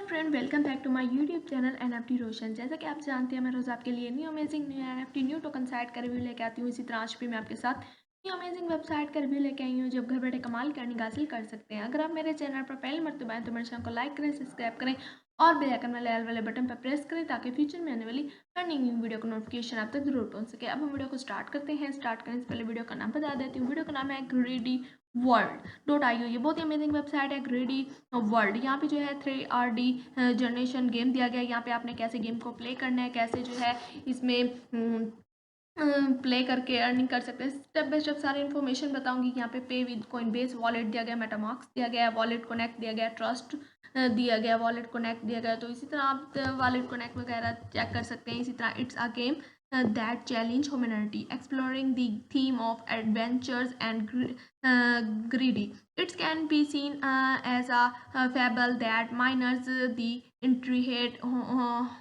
Friend, welcome back to my YouTube channel NFT Roshan. जैसा कि आप जानते हैं, मैं रोज़ आपके लिए new amazing new NFT new token site का रिव्यू लेके आती हूँ। इसी तरह आज भी मैं आपके साथ न्यू अमेजिंग वेबसाइट का रिव्यू लेके आई हूँ, जब घर बैठे कमाल की अर्निंग हासिल कर सकते हैं। अगर आप मेरे चैनल पर पहली मरतबा आए तो मेरे चैनल को लाइक करें, सब्सक्राइब करें और बेल आइकन वाले ऑल वाले बटन पर प्रेस करें ताकि फ्यूचर में आने वाली अर्निंग वीडियो का नोटिफिकेशन आप तक जरूर पहुंच सके। अब हम वीडियो को स्टार्ट करते हैं। स्टार्ट करने से पहले वीडियो का नाम बता देती हूँ। वीडियो का नाम है greedyworld.io। ये बहुत ही अमेजिंग वेबसाइट है, ग्रेडी वर्ल्ड। यहाँ पे जो है 3RD जनरेशन गेम दिया गया है। यहाँ पे आपने कैसे गेम को प्ले करना है, कैसे जो है इसमें प्ले करके अर्निंग कर सकते हैं, स्टेप बाय स्टेप सारी इन्फॉर्मेशन बताऊंगी। यहाँ पे पे विद कोइन बेस वॉलेट दिया गया, मेटामार्क्स दिया गया, वॉलेट कनेक्ट दिया गया, ट्रस्ट दिया गया, वॉलेट कनेक्ट दिया गया। तो इसी तरह आप वॉलेट कनेक्ट वगैरह चेक कर सकते हैं। इसी तरह it's a game that challenge humanity, exploring the theme of adventures and greedy. It can be seen as a fable that miners the intricate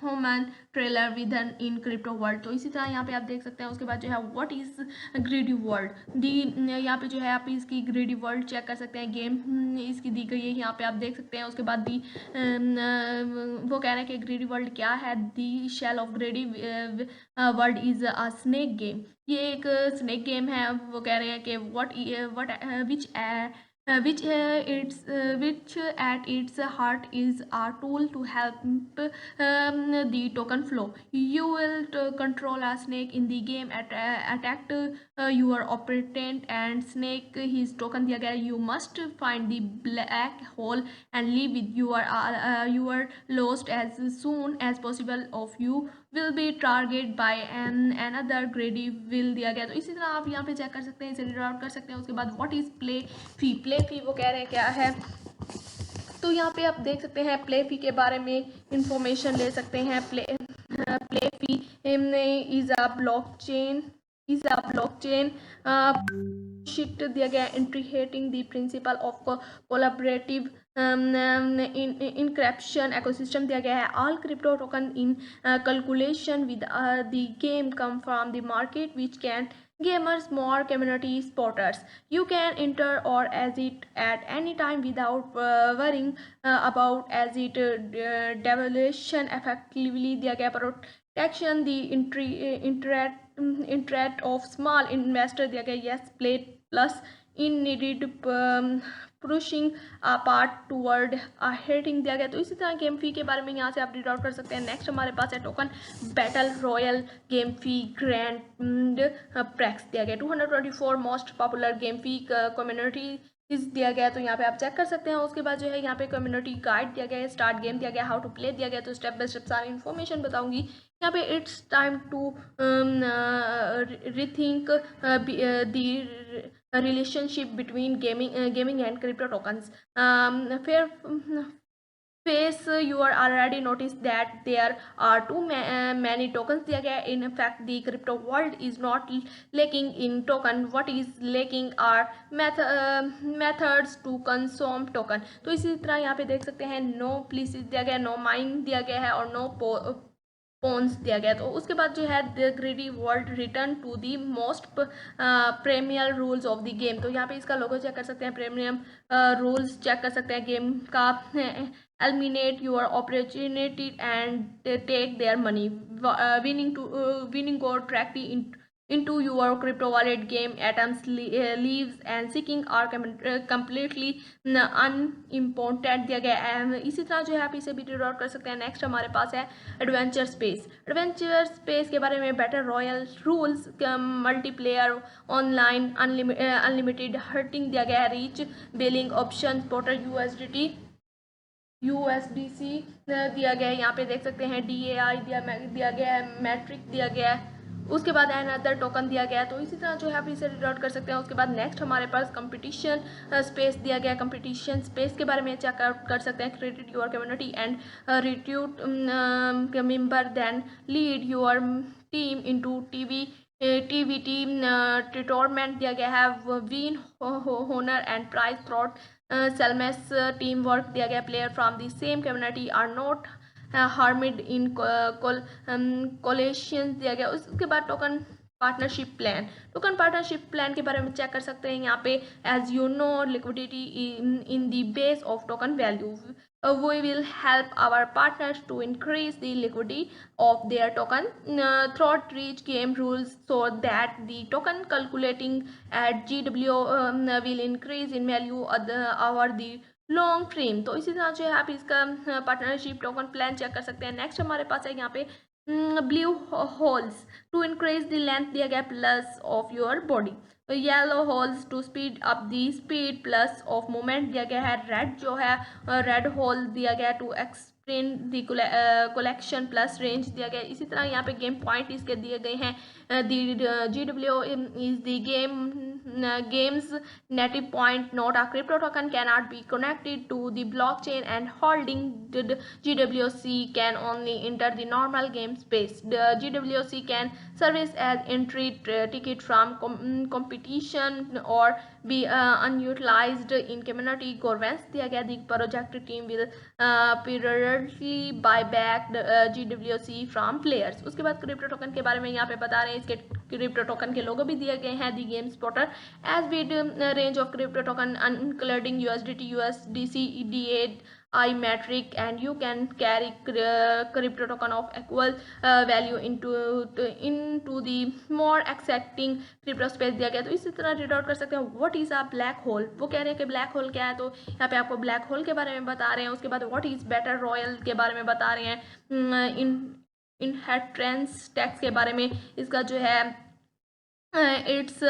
human trailer within in crypto world. तो इसी तरह यहाँ पे आप देख सकते हैं। उसके बाद जो है व्हाट इज ग्रेडी वर्ल्ड दी, यहाँ पे जो है आप इसकी ग्रेडी वर्ल्ड चेक कर सकते हैं। गेम इसकी दी गई है, यहाँ पे आप देख सकते हैं। उसके बाद दी वो कह रहे हैं कि ग्रेडी वर्ल्ड क्या है। The shell of greedy world is a snake game. ये एक स्नेक गेम है। वो कह रहे हैं कि which at its heart is a tool to help the token flow. You will control a snake in the game, attack your opponent and snake his token दिया गया। You must find the black hole and leave with your lost as soon as possible of you will be targeted by another greedy will दिया गया। तो इसी तरह आप यहाँ पे चेक कर सकते हैं, इसे रीड आउट कर सकते हैं। उसके बाद what is PlayFi. PlayFi वो कह रहे हैं क्या है, तो यहाँ पे आप देख सकते हैं प्ले फी के बारे में इंफॉर्मेशन ले सकते हैं। PlayFi is a blockchain शिट दिया गया, integrating the principle of collaborative encryption ecosystem दिया गया है। All crypto token in calculation with the game come from the market which can gamers more community supporters. You can enter or exit at any time without worrying about exit devaluation effectively दिया गया। protection the interest of small investor दिया गया। yes play plus in needed pushing part toward hating दिया गया। तो इसी तरह game फी के बारे में यहाँ से आप रीड आउट कर सकते हैं। नेक्स्ट हमारे पास है टोकन बैटल रॉयल गेम फी ग्रैंड प्रैक्स दिया गया। 224 मोस्ट पॉपुलर गेम फी कम्युनिटी दिया गया। तो यहाँ पे आप चेक कर सकते हैं। उसके बाद जो है यहाँ पे कम्युनिटी गाइड दिया गया है, स्टार्ट गेम दिया गया, हाउ टू प्ले दिया गया। तो स्टेप बाय स्टेप सारी इन्फॉर्मेशन बताऊंगी। यहाँ पे it's time to rethink the relationship between gaming and crypto tokens. Fair face you are already noticed that there are too many tokens दिया गया। in fact the crypto world is not lacking in token. what is lacking are methods to consume token। तो इसी तरह यहाँ पे देख सकते हैं नो प्लीज दिया गया, नो माइंड दिया गया है और नो पॉन्स दिया गया। तो उसके बाद जो है the greedy world return to the most premium rules of the game. तो यहाँ पे इसका लोगो चेक कर सकते हैं, प्रीमियम रूल्स चेक कर सकते हैं गेम का। eliminate your opportunity and take their money. Winning or directly into your crypto wallet. game atoms leaves and seeking are completely unimportant दिया गया है। इसी तरह जो है आप इसे भी रीड आउट कर सकते हैं। नेक्स्ट हमारे पास है एडवेंचर स्पेस। एडवेंचर स्पेस के बारे में better royal rules, multiplayer online, unlimited hurting दिया गया है, reach billing option, portal USDC दिया गया है। यहाँ पे देख सकते हैं DAI दिया गया है, मैट्रिक दिया गया है। उसके बाद अनदर टोकन दिया गया है। तो इसी तरह जो है आप इसे रीड आउट कर सकते हैं। उसके बाद नेक्स्ट हमारे पास कंपटीशन स्पेस दिया गया है। कंपटीशन स्पेस के बारे में चेक आउट कर सकते हैं। Created your community and recruit member then lead your team into TVT tournament दिया गया है। Win honour and prize through seamless team work दिया गया। Player from the same community are not harmed in coalition दिया गया। उसके बाद token partnership plan के बारे में चेक कर सकते हैं। यहाँ पे as you know liquidity in the base of token value. we will help our partners to increase the liquidity of their token through reach game rules so that the token calculating at GW will increase in value over the long frame. तो इसी तरह जो है आप इसका partnership token plan check कर सकते हैं। नेक्स्ट हमारे पास है यहाँ पे blue holes to increase the length दिया गया plus of your body, yellow holes to speed up the speed plus of movement दिया गया है। रेड जो है रेड होल दिया गया to extend the collection plus range दिया गया। इसी तरह यहाँ पे गेम पॉइंट इसके दिए गए हैं। GW is the game's native point, not a crypto token, cannot be connected to the blockchain, and holding the GWC can only enter the normal game space. The GWC can service as entry ticket from competition or be unutilized in community governance दिया गया। The project team will periodically buy back the GWC from players। उसके बाद crypto token के बारे में यहाँ पे बता रहे हैं। इसके क्रिप्टो टोकन के लोगो भी दिए गए हैं। The game supports age with range of crypto token including USDT, USDC, EDA, iMetric, and you can carry crypto token of equal value into the more accepting crypto space दिया गया। तो इसी तरह रीड आउट कर सकते हैं। What is a black hole, वो कह रहे हैं कि ब्लैक होल क्या है, तो यहाँ पे आपको ब्लैक होल के बारे में बता रहे हैं। उसके बाद व्हाट इज बैटल रॉयल के बारे में बता रहे हैं। इनहेरिटेंस टैक्स के बारे में इसका जो है it's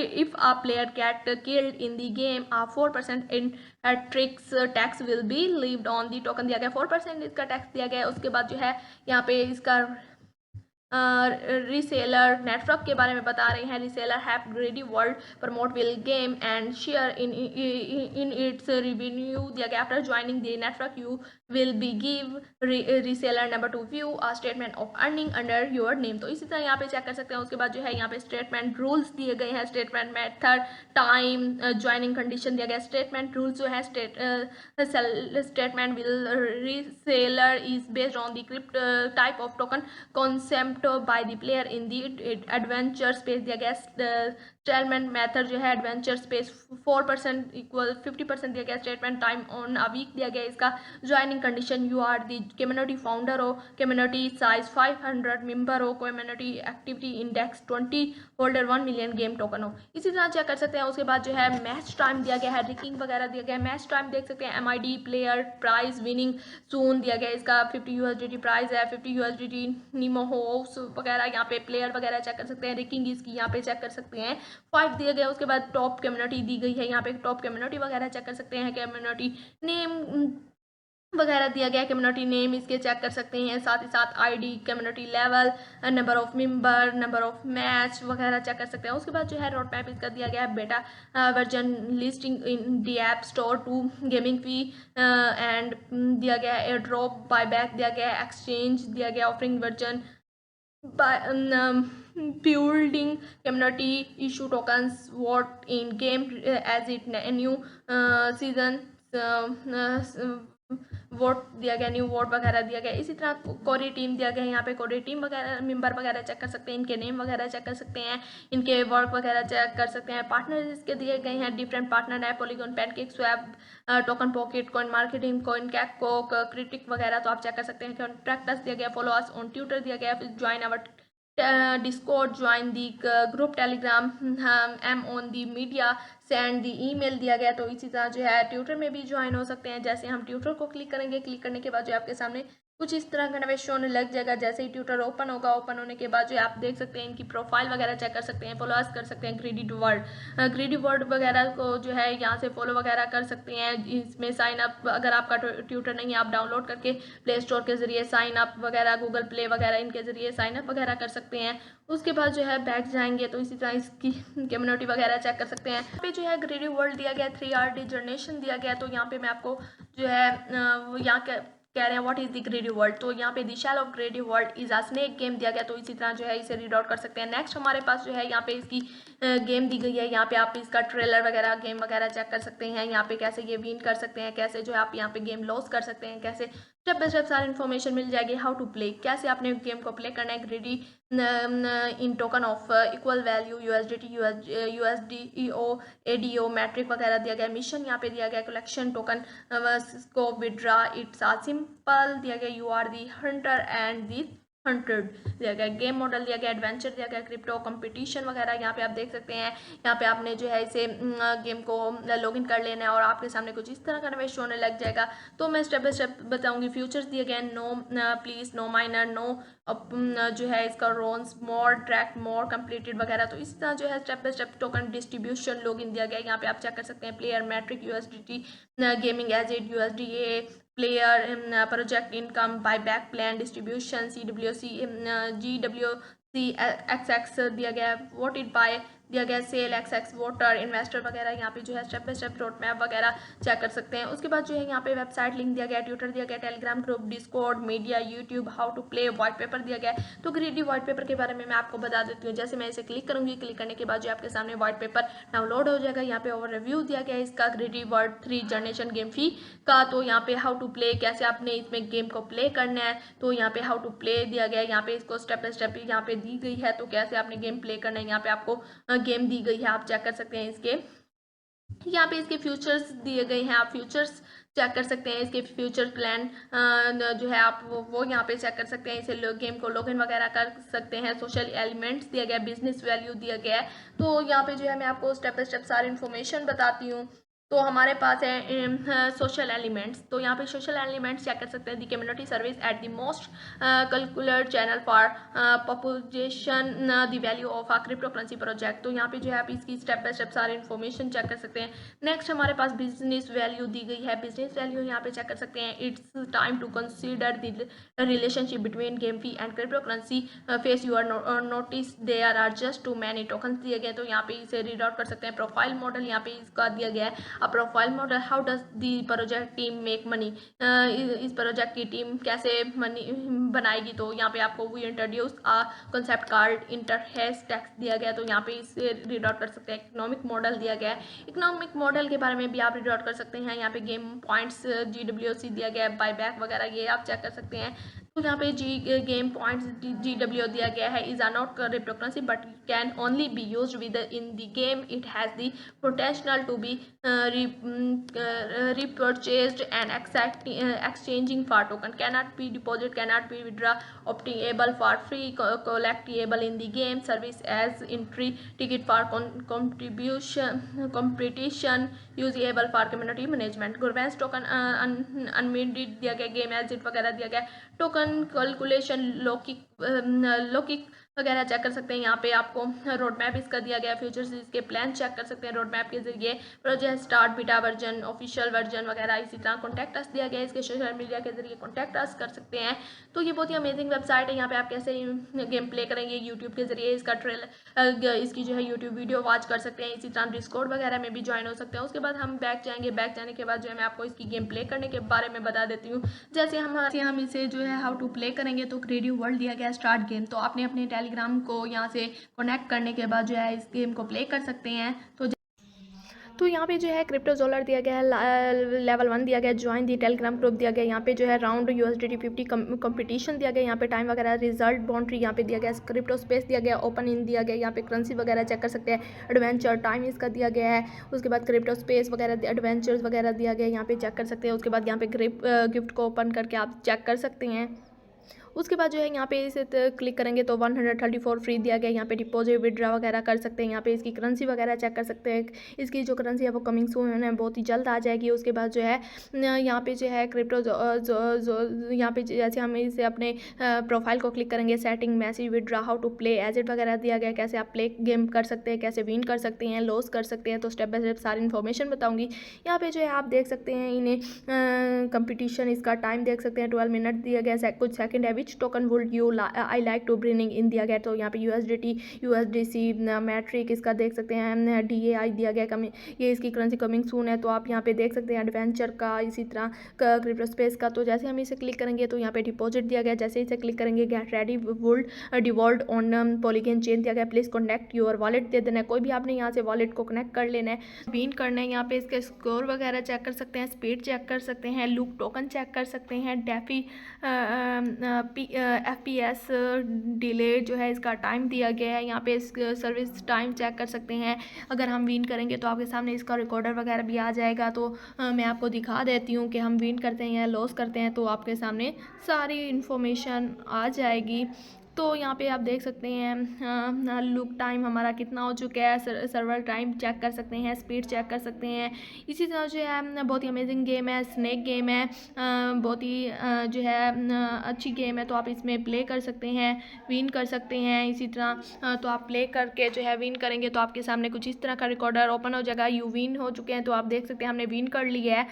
if a player get killed in the game, a 4% in tricks tax will be levied on the token दिया गया। 4% इसका टैक्स दिया गया है। उसके बाद जो है यहाँ पे इसका रीसेलर नेटवर्क के बारे में बता रहे हैं। Reseller have ग्रेडी world promote will game and share in its revenue दिया गया। After joining the network you will be give reseller number two view a statement of earning under your name. तो इसी तरह यहाँ पे चेक कर सकते हैं। उसके बाद जो है यहाँ पे स्टेटमेंट रूल्स दिए गए हैं। Statement method, time, joining condition दिया गया। स्टेटमेंट रूल्स जो है statement will reseller is based on the crypt type of token concept by the player in the adventure space दिया गया। स्टेटमेंट मेथड जो है एडवेंचर स्पेस 4% इक्वल 50% दिया गया। Statement time on a week दिया गया। इसका joining condition you are the community founder हो, कम्युनिटी साइज 500 मेंबर हो, community activity index 20, holder 1 million game token हो। इसी तरह चेक कर सकते हैं। उसके बाद जो है मैच टाइम दिया गया है, रिकिंग वगैरह दिया गया है। मैच टाइम देख सकते हैं। MID प्लेयर प्राइज विनिंग सून दिया गया। इसका 50 USDT प्राइज है, 50 USDT नीमो होस वगैरह यहाँ पे प्लेयर वगैरह चेक कर सकते हैं। रिकिंग इसकी यहाँ पे चेक कर सकते हैं। 5 दिया गया। उसके बाद टॉप कम्युनिटी दी गई है। यहाँ पे टॉप कम्युनिटी वगैरह चेक कर सकते हैं। कम्युनिटी नेम वगैरह दिया गया। कम्युनिटी नेम इसके चेक कर सकते हैं। साथ ही साथ ID, community level, number of member, number of match वगैरह चेक कर सकते हैं। उसके बाद जो है रोड मैप इसका दिया गया है। Beta version listing in the app store to gaming fee and दिया गया है। एयर ड्रॉप बायबैक दिया गया है। एक्सचेंज दिया गया। Offering version building community issue tokens what in game as it new season vote दिया गया, न्यू वोट वगैरह दिया गया। इसी तरह कोरी टीम दिया गया है। यहाँ पे कोरी टीम वगैरह मेंबर वगैरह चेक कर सकते हैं। इनके नेम वगैरह चेक कर सकते हैं। इनके वर्क वगैरह चेक कर सकते हैं। पार्टनर इसके दिए गए हैं। डिफरेंट पार्टनर है। Polygon, pancake, swap, token pocket, coin marketing, coin Gecko, critic वगैरह तो आप चेक कर सकते हैं। कॉन्ट्रैक्टर्स दिया गया। फॉलो अस ऑन ट्विटर दिया गया। फिर join our Discord, join the group Telegram, am on the media, send the email दिया गया। तो इसी तरह जो है ट्विटर में भी ज्वाइन हो सकते हैं। जैसे हम ट्विटर को क्लिक करेंगे, क्लिक करने के बाद जो आपके सामने कुछ इस तरह का नवेश होने लग जाएगा। जैसे ही ट्विटर ओपन होगा, ओपन होने के बाद जो आप देख सकते हैं इनकी प्रोफाइल वगैरह चेक कर सकते हैं। फॉलो कर सकते हैं। ग्रीडी वर्ड वगैरह को जो है यहाँ से फॉलो वगैरह कर सकते हैं। इसमें साइन अप, अगर आपका ट्विटर नहीं है आप डाउनलोड करके प्ले स्टोर के जरिए साइन अप वगैरह, गूगल प्ले वगैरह इनके जरिए साइन अप वगैरह कर सकते हैं। उसके बाद जो है बैक जाएंगे तो इसी तरह इसकी कम्युनिटी वगैरह चेक कर सकते हैं। यहाँ पे जो है ग्रेडी वर्ल्ड दिया गया, 3RD जनरेशन दिया गया। तो यहाँ पे मैं आपको जो है यहाँ कह रहे हैं what is the greedy world. तो यहाँ पे the shell of greedy world is a snake game दिया गया। तो इसी तरह जो है इसे रीड आउट कर सकते हैं। नेक्स्ट हमारे पास जो है यहाँ पे इसकी गेम दी गई है। यहाँ पे आप इसका ट्रेलर वगैरह गेम वगैरह चेक कर सकते हैं। यहाँ पे कैसे ये विन कर सकते हैं, कैसे जो है आप यहाँ पे गेम लॉस कर सकते हैं, कैसे स्टेप बाय स्टेप सारी इन्फॉर्मेशन मिल जाएगी। हाउ टू प्ले, कैसे आपने गेम को प्ले करना है, greedy in token of equal value, USDT, यूएसडीईओ, एडीओ, मैट्रिक वगैरह दिया गया। मिशन यहाँ पे दिया गया, कलेक्शन टोकन को विड्रा, इट्स आ सिंपल दिया गया, you are the hunter and the hundred दिया गया। गेम मॉडल दिया गया, एडवेंचर दिया गया, क्रिप्टो कंपटीशन वगैरह यहाँ पे आप देख सकते हैं। यहाँ पे आपने जो है इसे गेम को लॉगिन कर लेना है और आपके सामने कुछ इस तरह का नवेश होने लग जाएगा। तो मैं स्टेप बाय स्टेप बताऊंगी। फ्यूचर्स दिए गए, no please, no minor, no जो है इसका रोन्स, मोर ट्रैक, मोर कंप्लीटेड वगैरह। तो इस तरह जो है step by step token distribution login दिया गया। यहाँ पे आप चेक कर सकते हैं, प्लेयर मैट्रिक, यूएसडीटी, गेमिंग एजेड, USDA, player project income, buyback plan, distribution, CWC, GWC XX दिया गया है, what it buy दिया गया, सेल, XX, वोटर, इन्वेस्टर वगैरह। यहाँ पे जो है step by step road map वगैरह चेक कर सकते हैं। उसके बाद जो है यहाँ पे वेबसाइट लिंक दिया गया, ट्विटर दिया गया, Telegram group, Discord, media, YouTube, how to play, white paper दिया गया है। तो ग्रीडी व्हाइट पेपर के बारे में मैं आपको बता देती हूँ। जैसे मैं इसे क्लिक करूंगी, क्लिक करने के बाद जो आपके सामने व्हाइट पेपर डाउनलोड हो जाएगा। यहाँ पे ओवर रिव्यू दिया गया है इसका, ग्रीडी वर्ल्ड 3 जनरेशन गेम फी का। तो यहाँ पे हाउ टू प्ले, कैसे आपने इसमें गेम को प्ले करना है। तो यहाँ पे हाउ टू प्ले दिया गया है, यहाँ पे इसको स्टेप बाय स्टेप यहाँ पे दी गई है। तो कैसे आपने गेम प्ले करना है, यहाँ पे आपको गेम दी गई है, आप चेक कर सकते हैं। इसके यहाँ पे इसके फ्यूचर्स दिए गए हैं, आप फ्यूचर्स चेक कर सकते हैं। इसके फ्यूचर प्लान जो है आप वो यहाँ पे चेक कर सकते हैं। इसे गेम को लॉगिन वगैरह कर सकते हैं। सोशल एलिमेंट्स दिया गया, बिजनेस वैल्यू दिया गया है। तो यहाँ पे जो है मैं आपको स्टेप बाय स्टेप सारी इन्फॉर्मेशन बताती हूँ। तो हमारे पास है सोशल एलिमेंट्स। तो यहाँ पे सोशल एलिमेंट्स चेक कर सकते हैं। The community service at the most calculate channel for population, the value of a crypto currency project. तो यहाँ पे जो है आप इसकी स्टेप बाय स्टेप सारी इन्फॉर्मेशन चेक कर सकते हैं। नेक्स्ट हमारे पास बिजनेस वैल्यू दी गई है। बिजनेस वैल्यू यहाँ पे चेक कर सकते हैं। It's time to consider the relationship between game fee and crypto currency face your notice there are just too many token दिए गए। तो यहाँ पे इसे रीड आउट कर सकते हैं। प्रोफाइल मॉडल यहाँ पे इसका दिया गया है। A profile model, how does the project team make money, इस प्रोजेक्ट की टीम कैसे मनी बनाएगी। तो यहाँ पे आपको we introduce a concept card interface text दिया गया। तो यहाँ पे इसे रीड आउट कर सकते हैं। इकोनॉमिक मॉडल दिया गया है। इकोनॉमिक मॉडल के बारे में भी आप रीड आउट कर सकते हैं। यहाँ पे गेम पॉइंट्स, GWC दिया गया है, बायबैक वगैरह ये आप चेक कर सकते हैं। तो यहाँ पे गेम पॉइंट्स GW दिया गया है, is are not crypto currency but can only be used within the game. It has the potential to be repurchased and exchanging for token, cannot be deposit, cannot be withdraw, obtainable for free, collectible in the game, service as entry ticket for competition, usable for community management, governance token unminted दिया गया, game agit वगैरह दिया गया, token calculation, लौकिक वगैरह check कर सकते हैं। यहाँ पे आपको रोड मैप इसका दिया गया, फ्यूचर्स इसके प्लान चेक कर सकते हैं रोड मैप के जरिए। Project start, beta version, official version वगैरह। इसी तरह कॉन्टैक्ट अस दिया गया, इसके सोशल मीडिया के जरिए कॉन्टैक्ट अस कर सकते हैं। तो ये बहुत ही अमेजिंग वेबसाइट है। यहाँ पे आप कैसे गेम प्ले करेंगे यूट्यूब के जरिए, इसका इसकी जो है यूट्यूब वीडियो वॉच कर सकते हैं। इसी तरह डिस्कॉर्ड वगैरह में भी ज्वाइन हो सकते हैं। उसके बाद हम बैक जाएंगे, बैक जाने के बाद जो है मैं आपको इसकी गेम प्ले करने के बारे में बता देती हूँ। जैसे हम इसे जो है हाउ टू प्ले करेंगे, तो क्रिएटिव वर्ल्ड दिया गया स्टार्ट गेम। तो आपने अपने टेलीग्राम को यहाँ से कनेक्ट करने के बाद जो है इस गेम को प्ले कर सकते हैं। तो यहाँ पे जो है क्रिप्टो जोलर दिया गया है, लेवल 1 दिया गया, ज्वाइन दी टेलीग्राम ग्रुप दिया गया। यहाँ पे जो है राउंड USDT 50 कंपटीशन दिया गया। यहाँ पे टाइम वगैरह, रिजल्ट, बाउंड्री यहाँ पे दिया गया, क्रिप्टो स्पेस दिया गया, ओपन इन दिया गया। यहाँ पे करेंसी वगैरह चेक कर सकते हैं। एडवेंचर टाइम इसका दिया गया है। उसके बाद क्रिप्टो स्पेस वगैरह, एडवेंचर्स वगैरह दिया गया, यहाँ पे चेक कर सकते हैं। उसके बाद यहाँ पे गिफ्ट को ओपन करके आप चेक कर सकते हैं। उसके बाद जो है यहाँ पे इसे क्लिक करेंगे तो 134 फ्री दिया गया। यहाँ पे डिपॉजिट, विड्रा वगैरह कर सकते हैं। यहाँ पे इसकी करेंसी वगैरह चेक कर सकते हैं। इसकी जो करेंसी है वो कमिंग सून है, बहुत ही जल्द आ जाएगी। उसके बाद जो है यहाँ पे जो है क्रिप्टो यहाँ पे जैसे हम इसे अपने प्रोफाइल को क्लिक करेंगे, setting, message, withdraw, how to play, agent वगैरह दिया गया, कैसे आप प्ले गेम कर सकते हैं, कैसे विन कर सकते हैं, लॉस कर सकते हैं। तो स्टेप बाय स्टेप सारी इन्फॉर्मेशन बताऊँगी। यहाँ पे जो है आप देख सकते हैं इन्हें कंपटीशन, इसका टाइम देख सकते हैं 12 मिनट दिया गया, कुछ सेकेंड है which token would you I like to bring in दिया गया, तो यहाँ पे USDT, USDC, मैट्रिक इसका देख सकते हैं, DAI दिया गया कमी, ये इसकी करेंसी कमिंग सून है। तो आप यहाँ पे देख सकते हैं एडवेंचर का, इसी तरह क्रिप्टो स्पेस का। तो जैसे हम इसे क्लिक करेंगे तो यहाँ पे डिपॉजिट दिया गया, जैसे इसे क्लिक करेंगे get ready would devolve on polygon chain दिया गया, प्लीज कनेक्ट योर वॉलेट दे देना है, कोई भी आपने यहाँ से वॉलेट को कनेक्ट कर लेना है, विन करना है। यहाँ पे इसके स्कोर वगैरह चेक कर सकते हैं, स्पीड चेक कर सकते हैं, लूप टोकन चेक कर सकते हैं, डेफी FPS डिले जो है इसका टाइम दिया गया है, यहाँ पे सर्विस टाइम चेक कर सकते हैं। अगर हम विन करेंगे तो आपके सामने इसका रिकॉर्डर वगैरह भी आ जाएगा। तो मैं आपको दिखा देती हूँ कि हम विन करते हैं या लॉस करते हैं, तो आपके सामने सारी इन्फॉर्मेशन आ जाएगी। तो यहाँ पे आप देख सकते हैं लूप टाइम हमारा कितना हो चुका है, सर्वर टाइम चेक कर सकते हैं, स्पीड चेक कर सकते हैं। इसी तरह जो है बहुत ही अमेजिंग गेम है, स्नेक गेम है, बहुत ही जो है अच्छी गेम है। तो आप इसमें प्ले कर सकते हैं, विन कर सकते हैं। इसी तरह तो आप प्ले करके जो है विन करेंगे तो आपके सामने कुछ इस तरह का रिकॉर्डर ओपन हो जाएगा, यू विन हो चुके हैं। तो आप देख सकते हैं हमने विन कर लिया है।